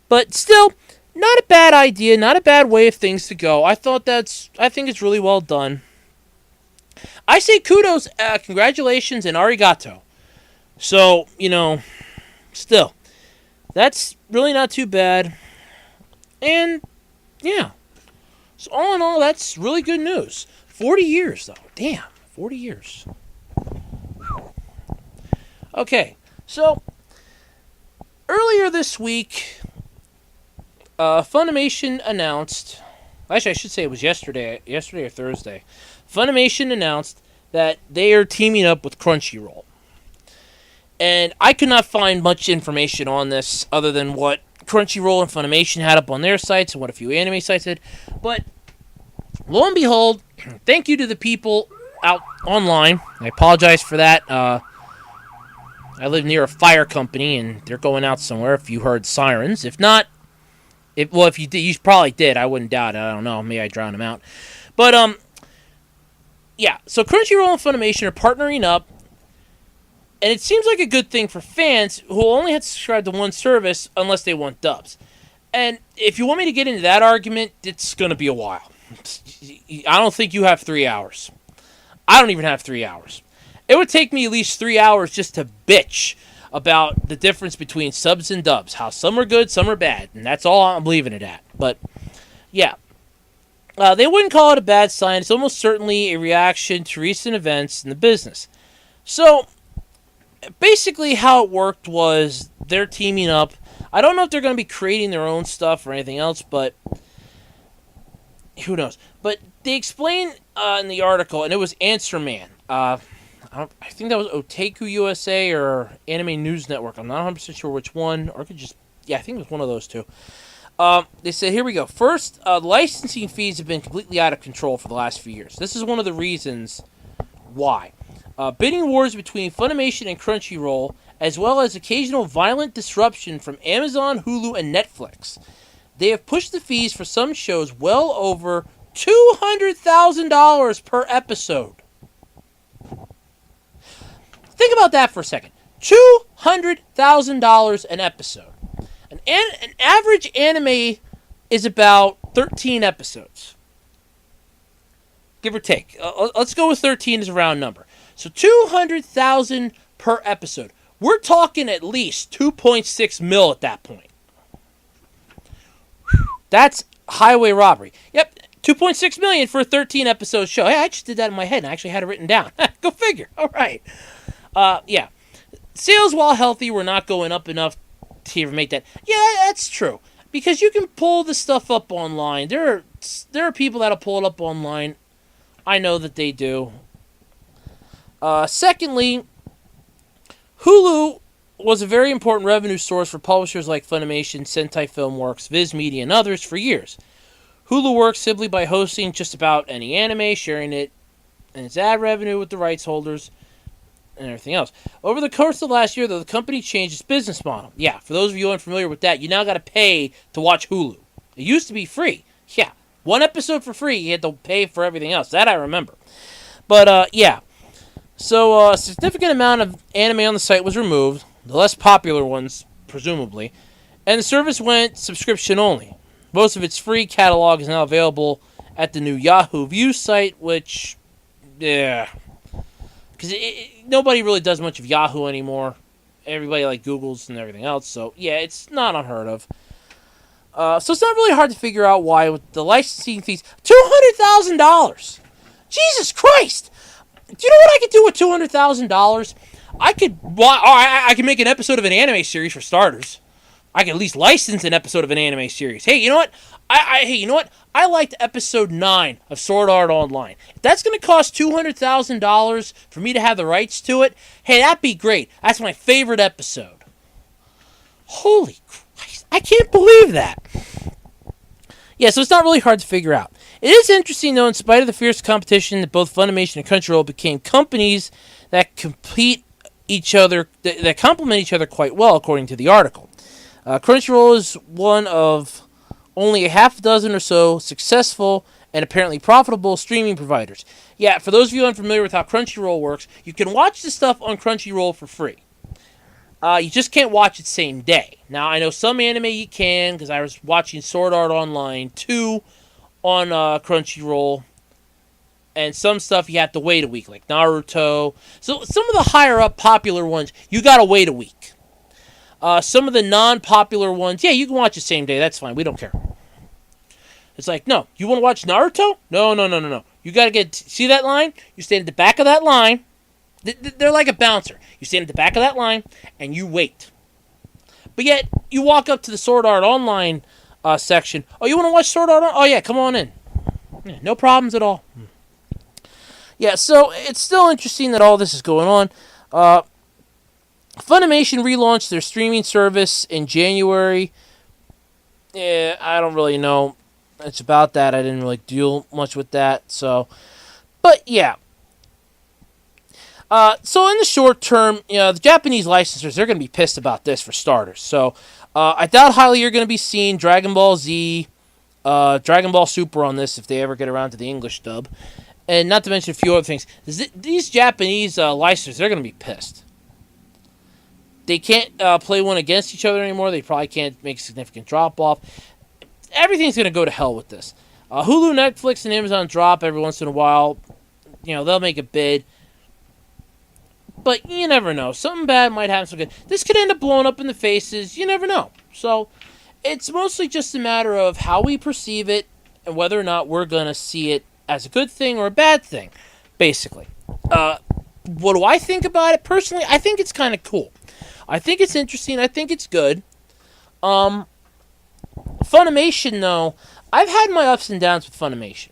But still, not a bad idea. Not a bad way of things to go. I think it's really well done. I say kudos, congratulations, and arigato. So, still, that's really not too bad. And, yeah. So, all in all, that's really good news. 40 years, though. Damn, 40 years. Okay, so, earlier this week, Funimation announced, actually, I should say it was yesterday or Thursday, Funimation announced that they are teaming up with Crunchyroll. And I could not find much information on this other than what Crunchyroll and Funimation had up on their sites and what a few anime sites did. But lo and behold, thank you to the people out online. I apologize for that. I live near a fire company and they're going out somewhere if you heard sirens. If not, if you did, you probably did. I wouldn't doubt it. I don't know. Maybe I drowned them out. But, yeah, so Crunchyroll and Funimation are partnering up, and it seems like a good thing for fans who only have to subscribe to one service unless they want dubs. And if you want me to get into that argument, it's going to be a while. I don't think you have 3 hours. I don't even have 3 hours. It would take me at least 3 hours just to bitch about the difference between subs and dubs, how some are good, some are bad, and that's all I'm leaving it at. But, yeah. They wouldn't call it a bad sign. It's almost certainly a reaction to recent events in the business. So, basically how it worked was they're teaming up. I don't know if they're going to be creating their own stuff or anything else, but who knows. But they explain in the article, and it was Answer Man. I think that was Otaku USA or Anime News Network. I'm not 100% sure which one. Or I think it was one of those two. They said, here we go. First, licensing fees have been completely out of control for the last few years. This is one of the reasons why. Bidding wars between Funimation and Crunchyroll, as well as occasional violent disruption from Amazon, Hulu, and Netflix. They have pushed the fees for some shows well over $200,000 per episode. Think about that for a second. $200,000 an episode. An average anime is about 13 episodes. Give or take. Let's go with 13 as a round number. So $200,000 per episode. We're talking at least 2.6 mil at that point. That's highway robbery. Yep, 2.6 million for a 13 episode show. Hey, I just did that in my head and I actually had it written down. Go figure. All right. Yeah. Sales, while healthy, were not going up enough to even make that. Yeah, that's true. Because you can pull the stuff up online. There are people that'll pull it up online. I know that they do. Secondly, Hulu was a very important revenue source for publishers like Funimation, Sentai Filmworks, Viz Media, and others for years. Hulu works simply by hosting just about any anime, sharing it and its ad revenue with the rights holders, and everything else. Over the course of last year, though, the company changed its business model. Yeah, for those of you unfamiliar with that, you now got to pay to watch Hulu. It used to be free. Yeah, one episode for free, you had to pay for everything else. That I remember. But, yeah. So, a significant amount of anime on the site was removed, the less popular ones, presumably, and the service went subscription only. Most of its free catalog is now available at the new Yahoo View site, which, yeah, because nobody really does much of Yahoo anymore. Everybody like Googles and everything else, so yeah, it's not unheard of. So it's not really hard to figure out why with the licensing fees. $200,000! Jesus Christ! Do you know what I could do with $200,000? I could make an episode of an anime series for starters. I could at least license an episode of an anime series. Hey, you know what? I liked episode 9 of Sword Art Online. If that's going to cost $200,000 for me to have the rights to it, hey, that'd be great. That's my favorite episode. Holy Christ. I can't believe that. Yeah, so it's not really hard to figure out. It is interesting, though, in spite of the fierce competition, that both Funimation and Crunchyroll became companies that complement each other quite well, according to the article. Crunchyroll is one of only a half dozen or so successful and apparently profitable streaming providers. Yeah, for those of you unfamiliar with how Crunchyroll works, you can watch the stuff on Crunchyroll for free. You just can't watch it same day. Now, I know some anime you can, because I was watching Sword Art Online 2 on Crunchyroll, and some stuff you have to wait a week, like Naruto. So some of the higher up popular ones, you gotta wait a week. Some of the non-popular ones, yeah, you can watch it same day. That's fine. We don't care. It's like, no, you want to watch Naruto? No. You gotta see that line? You stand at the back of that line. They're like a bouncer. You stand at the back of that line, and you wait. But yet, you walk up to the Sword Art Online section. Oh, you want to watch Sword Art? Oh, yeah, come on in. Yeah, no problems at all. Yeah, so it's still interesting that all this is going on. Funimation relaunched their streaming service in January. Yeah, I don't really know much about that. I didn't really deal much with that. So, but yeah. So in the short term, the Japanese licensors, they're going to be pissed about this for starters. So I doubt highly you're going to be seeing Dragon Ball Z, Dragon Ball Super on this if they ever get around to the English dub. And not to mention a few other things. These Japanese licensors, they're going to be pissed. They can't play one against each other anymore. They probably can't make a significant drop-off. Everything's going to go to hell with this. Hulu, Netflix, and Amazon drop every once in a while. They'll make a bid. But you never know. Something bad might happen. Something good. This could end up blowing up in the faces. You never know. So it's mostly just a matter of how we perceive it and whether or not we're going to see it as a good thing or a bad thing, basically. What do I think about it? Personally, I think it's kind of cool. I think it's interesting. I think it's good. Funimation, though, I've had my ups and downs with Funimation.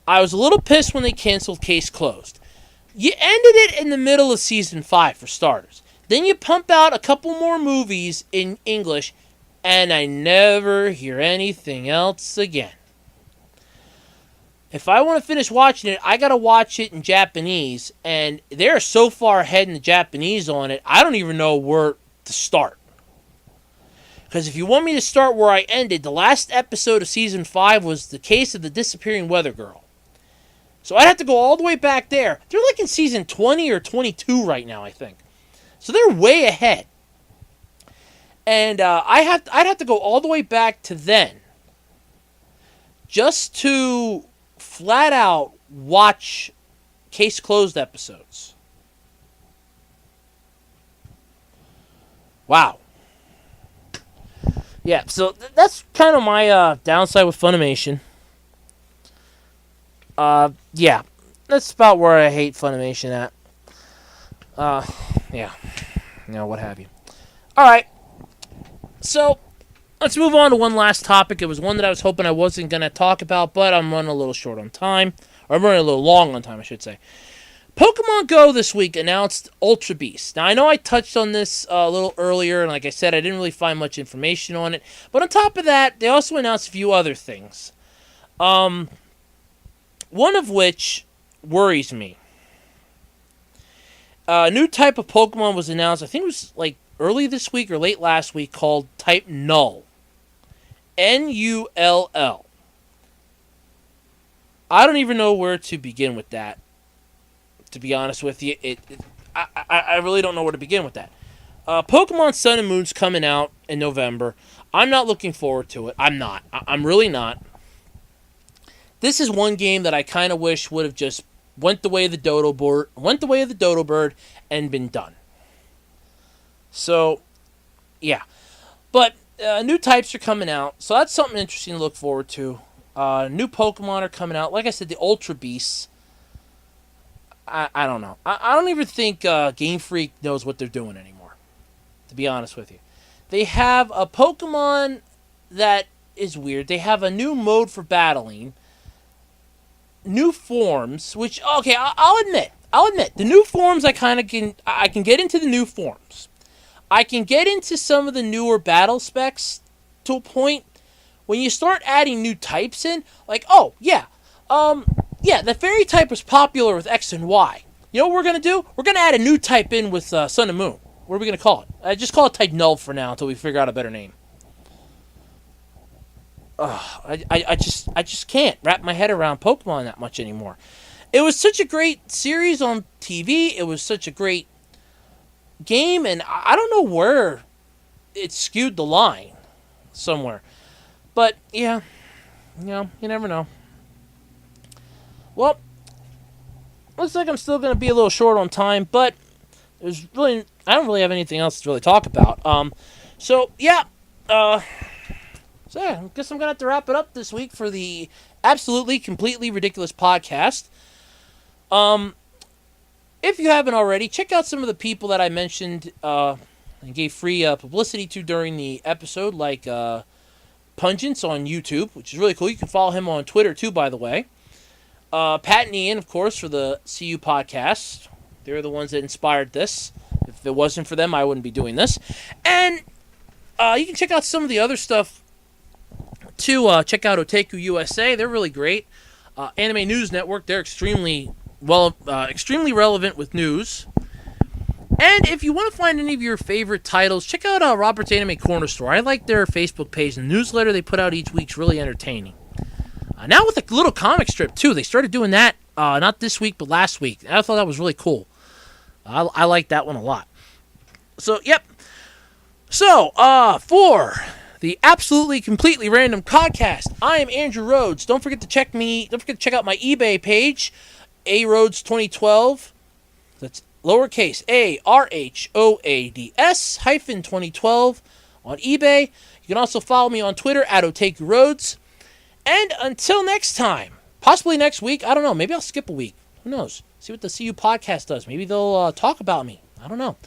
I was a little pissed when they canceled Case Closed. You ended it in the middle of Season 5, for starters. Then you pump out a couple more movies in English, and I never hear anything else again. If I want to finish watching it, I gotta watch it in Japanese, and they're so far ahead in the Japanese on it, I don't even know where to start. Because if you want me to start where I ended, the last episode of Season 5 was the case of the disappearing weather girl. So I'd have to go all the way back there. They're like in Season 20 or 22 right now, I think. So they're way ahead. And I'd have to go all the way back to then just to flat out watch Case Closed episodes. Wow. Yeah, so that's kind of my downside with Funimation. Yeah, that's about where I hate Funimation at. Yeah, what have you. Alright, so let's move on to one last topic. It was one that I was hoping I wasn't going to talk about, but I'm running a little short on time. Or I'm running a little long on time, I should say. Pokemon Go this week announced Ultra Beast. Now, I know I touched on this a little earlier, and like I said, I didn't really find much information on it. But on top of that, they also announced a few other things. One of which worries me. A new type of Pokemon was announced, I think it was like early this week or late last week, called Type Null. Null. I don't even know where to begin with that. To be honest with you, I really don't know where to begin with that. Pokemon Sun and Moon's coming out in November. I'm not looking forward to it. I'm not. I'm really not. This is one game that I kind of wish would have just went the way of the dodo bird, and been done. So, yeah. But new types are coming out, so that's something interesting to look forward to. New Pokemon are coming out. Like I said, the Ultra Beasts. I don't know. I don't even think Game Freak knows what they're doing anymore, to be honest with you. They have a Pokemon that is weird. They have a new mode for battling. New forms, which, okay, I'll admit, the new forms I can get into the new forms. I can get into some of the newer battle specs to a point. When you start adding new types in, like, the fairy type was popular with X and Y. You know what we're going to do? We're going to add a new type in with Sun and Moon. What are we going to call it? Just call it Type Null for now until we figure out a better name. I just can't wrap my head around Pokemon that much anymore. It was such a great series on TV. It was such a great game, and I don't know where it skewed the line somewhere. But yeah, you never know. Well, looks like I'm still going to be a little short on time, but I don't really have anything else to really talk about. So yeah, I guess I'm going to have to wrap it up this week for the Absolutely Completely Ridiculous podcast. If you haven't already, check out some of the people that I mentioned and gave free publicity to during the episode, like Pungence on YouTube, which is really cool. You can follow him on Twitter too, by the way. Pat and Ian, of course, for the CU podcast. They're the ones that inspired this. If it wasn't for them, I wouldn't be doing this. And you can check out some of the other stuff too. Check out Otaku USA. They're really great. Anime News Network. They're extremely relevant with news. And if you want to find any of your favorite titles, check out Robert's Anime Corner Store. I like their Facebook page. The newsletter they put out each week is really entertaining. Now with a little comic strip, too. They started doing that, not this week, but last week. I thought that was really cool. I like that one a lot. So, yep. So, for the Absolutely Completely Random podcast, I am Andrew Rhodes. Don't forget to check out my eBay page, ARhodes2012. That's lowercase ARHOADS hyphen 2012 on eBay. You can also follow me on Twitter at OtakuRhodes. And until next time, possibly next week, I don't know, maybe I'll skip a week. Who knows? See what the CU podcast does. Maybe they'll talk about me. I don't know.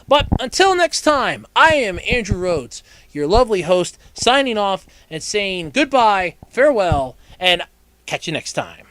But until next time, I am Andrew Rhodes, your lovely host, signing off and saying goodbye, farewell, and catch you next time.